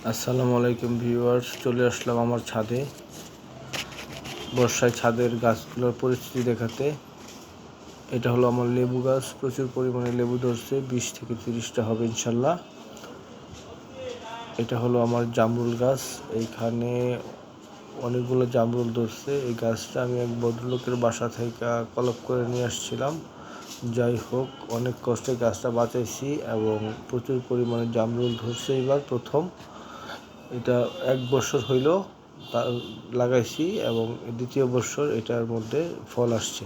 আসসালামু আলাইকুম ভিউয়ার্স, চলে আসলাম আমার ছাদে বর্ষায় ছাদের গাছগুলোর পরিস্থিতি দেখাতে। এটা হলো আমার লেবু গাছ, প্রচুর পরিমাণে লেবু ধরছে, 20 থেকে 30টা হবে ইনশাল্লাহ। এটা হলো আমার জামরুল গাছ, এইখানে অনেকগুলো জামরুল ধরছে। এই গাছটা আমি এক ভদ্রলোকের বাসা থেকে কলপ করে নিয়ে আসছিলাম। যাই হোক, অনেক কষ্টে গাছটা বাঁচাইছি এবং প্রচুর পরিমাণে জামরুল ধরছে। এবার প্রথম এটা 1 বছর হইল তা লাগাইছি এবং দ্বিতীয় বছর এটার মধ্যে ফল আসছে।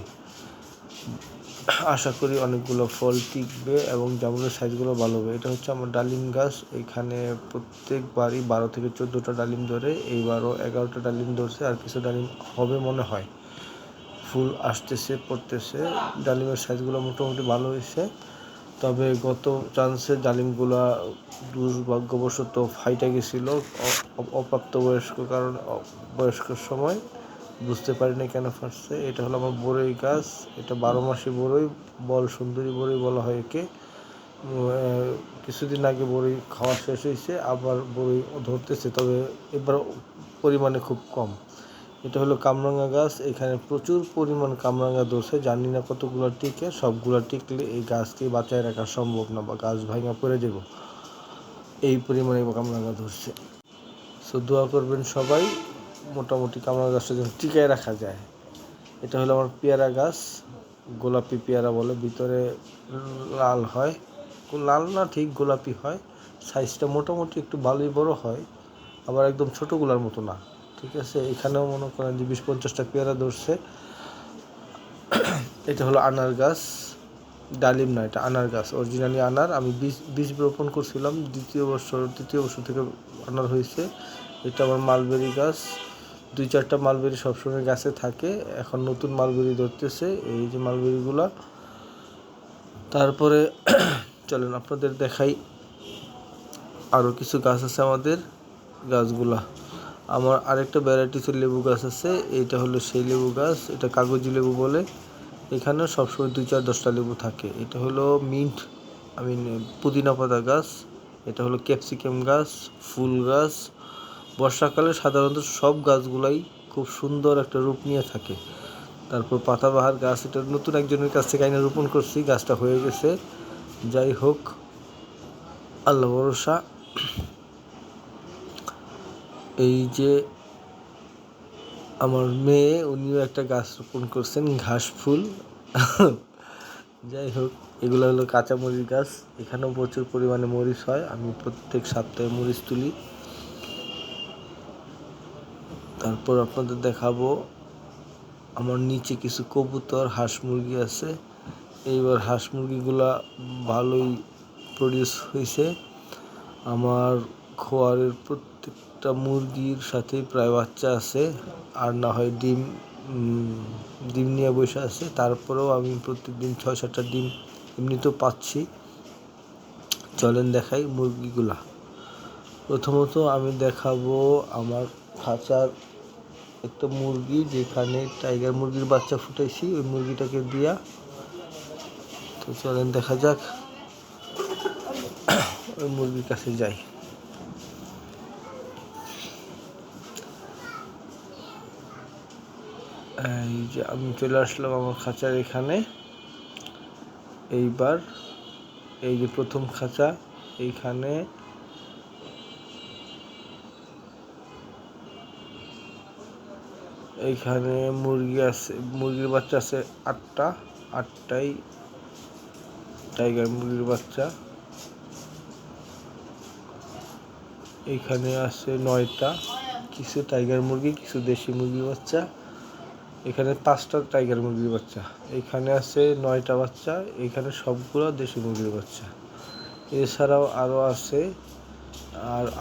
আশা করি অনেকগুলো ফল টিকবে এবং জামরুলের সাইজগুলো ভালো হবে। এটা হচ্ছে আমার ডালিম গাছ, এখানে প্রত্যেকবারই 12 থেকে 14টা ডালিম ধরে, এইবারও 11টা ডালিম ধরছে, আর কিছু ডালিম হবে মনে হয়। ফুল আসতেছে, পড়তেছে, ডালিমের সাইজগুলো মোটামুটি ভালো হয়েছে। তবে গত চান্সে ডালিমগুলা দুর্ভাগ্যবশত ফাইটা গেছিল অপ্রাপ্তবয়স্ক কারণে, বয়স্কর সময় বুঝতে পারিনি কেন ফাটছে। এটা হলো আমার বড়ই গাছ, এটা 12 মাসে বড়ই, বল সুন্দরী বড়ই বলা হয় একে। কিছুদিন আগে বড়ই খাওয়া শেষ হয়েছে, আবার বড়ই ধরতেছে, তবে এবার পরিমাণে খুব কম। এটা হলো কামরাঙা গাছ, এখানে প্রচুর পরিমাণ কামরাঙা ধরছে, জানি না কতগুলো টিকে। সবগুলো টিকলে এই গাছকে বাঁচায় রাখা সম্ভব না, বা গাছ ভাঙা পড়ে যাব, এই পরিমাণে কামরাঙা ধরছে। সো দোয়া করবেন সবাই, মোটামুটি কামরাঙা গাছটা যেন টিকায় রাখা যায়। এটা হলো আমার পেয়ারা গাছ, গোলাপি পেয়ারা বলে, ভিতরে লাল হয়, লাল না ঠিক গোলাপি হয়। সাইজটা মোটামুটি একটু ভালোই বড় হয়, আবার একদম ছোটোগুলার মতো না, ঠিক আছে। এখানেও মনে করেন যে 20-50টা পেয়ারা ধরছে। এটা হলো আনার গাছ, ডালিম না, এটা আনার গাছ, অরিজিনালি আনার। আমি বীজ রোপণ করছিলাম, তৃতীয় বছর থেকে আনার হয়েছে। এটা আমার মালবেরি গাছ, 2-4টা মালবেরি সবসময় গাছে থাকে, এখন নতুন মালবেরি ধরতেছে, এই যে মালবেরিগুলা। তারপরে চলেন আপনাদের দেখাই, আরও কিছু গাছ আছে আমাদের গাছগুলা। আমার আরেকটা ভ্যারাইটিসের লেবু গাছ আছে, এইটা হলো সেই লেবু গাছ, এটা কাগজি লেবু বলে। এখানে সবসময় 2-4-10টা লেবু থাকে। এটা হলো মিন্ট পুদিনা পাতা গাছ। এটা হলো ক্যাপসিকাম গাছ, ফুল গাছ। বর্ষাকালে সাধারণত সব গাছগুলাই খুব সুন্দর একটা রূপ নিয়ে থাকে। তারপর পাতাবাহার গাছ, এটা নতুন একজনের কাছ থেকে আইনে রোপণ করছি, গাছটা হয়ে গেছে। যাই হোক, আল্লাহ ভরসা। এই যে আমার মেয়ে, উনিও একটা গাছ রোপণ করছেন, ঘাস ফুল। যাই হোক, এগুলো হলো কাঁচামরিচ গাছ, এখানেও প্রচুর পরিমাণে মরিচ হয়, আমি প্রত্যেক সপ্তাহে মরিচ তুলি। তারপর আপনাদের দেখাবো আমার নিচে কিছু কবুতর, হাঁস মুরগি আছে। এইবার হাঁস মুরগিগুলা ভালোই প্রডিউস হয়েছে। আমার খোয়ারের প্রত্যেকটা মুরগির সাথেই প্রায় বাচ্চা আছে, আর না হয় ডিম নিয়ে বসে আছে। তারপরেও আমি প্রত্যেকদিন 6-7টা ডিম এমনিতেও পাচ্ছি। চলেন দেখাই মুরগিগুলা। প্রথমত আমি দেখাবো আমার খাঁচার একটা মুরগি, যেখানে টাইগার মুরগির বাচ্চা ফুটাইছি, ওই মুরগিটাকে দিয়া। তো চলেন দেখা যাক, ওই মুরগির কাছে যাই। এই যে আমি চলে আসলাম আমার খাঁচার এখানে। এইবার এই যে প্রথম খাঁচা, এইখানে মুরগি আছে, মুরগির বাচ্চা আছে 8টা, 8টাই টাইগার মুরগির বাচ্চা। এইখানে আছে 9টা, কিছু টাইগার মুরগি, কিছু দেশি মুরগির বাচ্চা। এখানে 5টা টাইগার মুরগির বাচ্চা। এখানে আছে 9টা বাচ্চা, এখানে সবগুলো দেশি মুরগির বাচ্চা। এছাড়াও আরও আছে,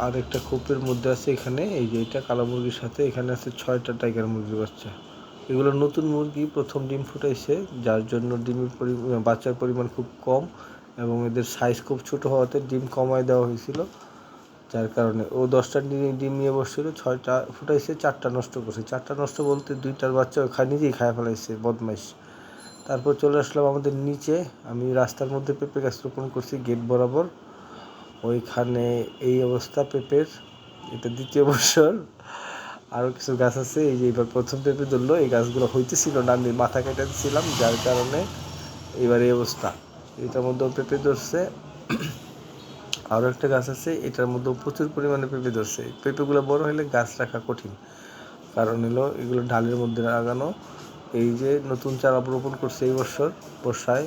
আর একটা খোপের মধ্যে আছে এখানে, এই যে এটা কালো মুরগির সাথে, এখানে আছে 6টা টাইগার মুরগির বাচ্চা। এগুলো নতুন মুরগি, প্রথম ডিম ফুটাইছে, যার জন্য বাচ্চার পরিমাণ খুব কম, এবং এদের সাইজ খুব ছোট হওয়াতে ডিম কমায় দেওয়া হয়েছিল। যার কারণে ও 10টা ডিম নিয়ে বসছিল, 6টা ফুটাইছে, 4টা নষ্ট করছে। 4টা নষ্ট বলতে 2টার বাচ্চা নিজেই খায় ফেলাইছে, বদমাইশ। তারপর চলে আসলাম আমাদের নিচে, আমি রাস্তার মধ্যে পেঁপে গাছ রোপণ করছি গেট বরাবর, ওইখানে এই অবস্থা পেঁপের। এটা দ্বিতীয় বছর। আরও কিছু গাছ আছে, এই যে এবার প্রথম পেঁপে ধরলো। এই গাছগুলো হইতেছিল না, আমি মাথা কেটে দিচ্ছিলাম, যার কারণে এবার এই অবস্থা। এটার মধ্যেও পেঁপে ধরছে। আরও একটা গাছ আছে, এটার মধ্যেও প্রচুর পরিমাণে পেঁপে ধরছে। পেঁপেগুলো বড় হলে গাছ রাখা কঠিন, কারণ হলো এগুলো ডালের মধ্যে লাগানো। এই যে নতুন চারা রোপণ করছে এই বর্ষায়,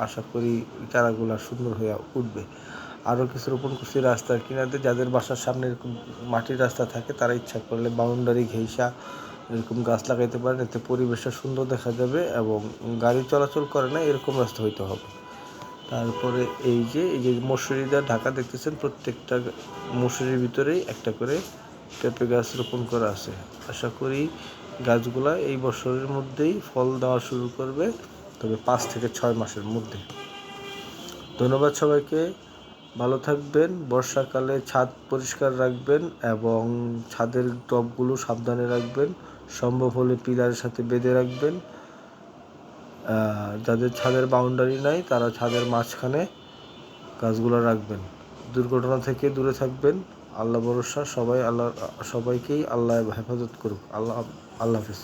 আশা করি চারাগুলো সুন্দর হয়ে উঠবে। আরও কিছু রোপণ করছি রাস্তার কিনারে, যাদের বাসার সামনে এরকম মাটির রাস্তা থাকে তারা ইচ্ছা করলে বাউন্ডারি ঘেঁষা এরকম গাছ লাগাইতে পারেন, এতে পরিবেশটা সুন্দর দেখা যাবে এবং গাড়ি চলাচল করে না এরকম রাস্তা হইতে হবে। তারপরে এই যে মশারিটা ঢাকা দেখতেছেন, প্রত্যেকটা মশারির ভিতরেই একটা করে পেঁপে গাছ রোপণ করা আছে। আশা করি গাছগুলা এই বছরের মধ্যেই ফল দেওয়া শুরু করবে, তবে 5 থেকে 6 মাসের মধ্যে। ধন্যবাদ সবাইকে, ভালো থাকবেন। বর্ষাকালে ছাদ পরিষ্কার রাখবেন এবং ছাদের টবগুলো সাবধানে রাখবেন, সম্ভব হলে পিলারের সাথে বেঁধে রাখবেন। যাদের ছাদের বাউন্ডারি নাই তারা ছাদের মাঝখানে গাছগুলো রাখবেন। দুর্ঘটনা থেকে দূরে থাকবেন। আল্লাহ ভরসা, সবাইকেই আল্লাহ হেফাজত করুক। আল্লাহ হাফেজ।